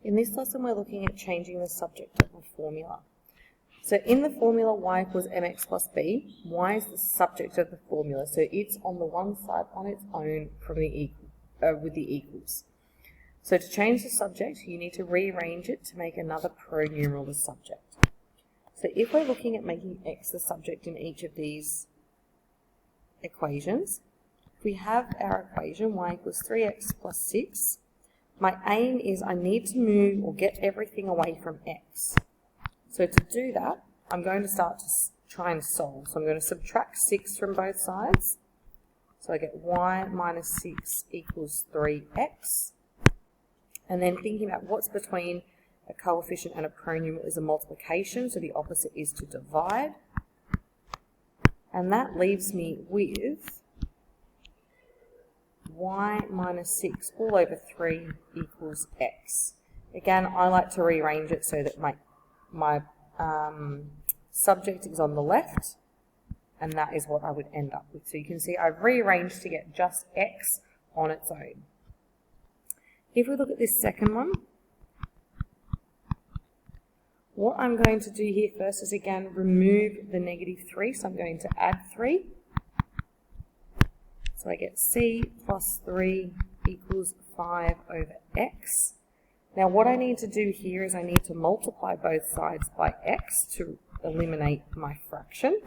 In this lesson, we're looking at changing the subject of a formula. So in the formula y equals mx plus b, y is the subject of the formula, so it's on the one side on its own from the with the equals. So to change the subject, you need to rearrange it to make another pronumeral the subject. So if we're looking at making x the subject in each of these equations, if we have our equation y equals 3x plus 6, my aim is I need to move or get everything away from x. So to do that, I'm going to start to try and solve. So I'm going to subtract 6 from both sides. So I get y minus 6 equals 3x. And then thinking about what's between a coefficient and a pronumeral is a multiplication, so the opposite is to divide. And that leaves me with y minus 6 all over 3 equals x. Again, I like to rearrange it so that my subject is on the left, and that is what I would end up with. So you can see I've rearranged to get just x on its own. If we look at this second one, what I'm going to do here first is again remove the negative 3, so I'm going to add 3. So I get c plus 3 equals 5 over x. Now what I need to do here is I need to multiply both sides by x to eliminate my fraction.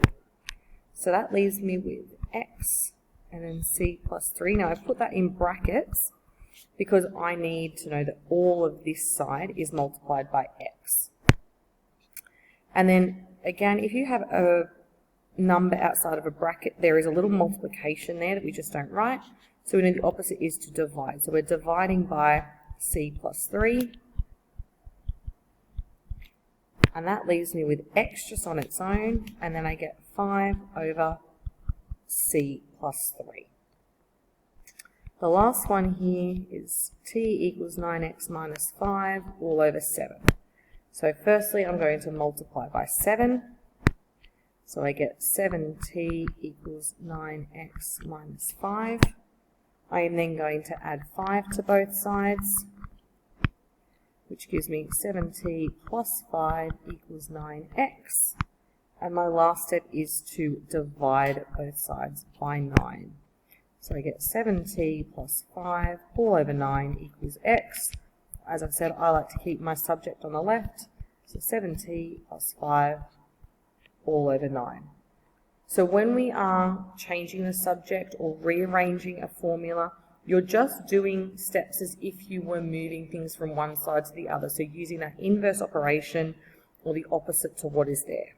So that leaves me with x and then c plus 3. Now I've put that in brackets because I need to know that all of this side is multiplied by x. And then again, if you have a number outside of a bracket, there is a little multiplication there that we just don't write. So we know the opposite is to divide. So we're dividing by c plus 3. And that leaves me with x just on its own. And then I get 5 over c plus 3. The last one here is t equals 9x minus 5 all over 7. So firstly, I'm going to multiply by 7. So I get 7t equals 9x minus 5. I am then going to add 5 to both sides, which gives me 7t plus 5 equals 9x. And my last step is to divide both sides by 9. So I get 7t plus 5 all over 9 equals x. As I've said, I like to keep my subject on the left. So 7t plus 5 all over 9. So when we are changing the subject or rearranging a formula, you're just doing steps as if you were moving things from one side to the other. So using that inverse operation or the opposite to what is there.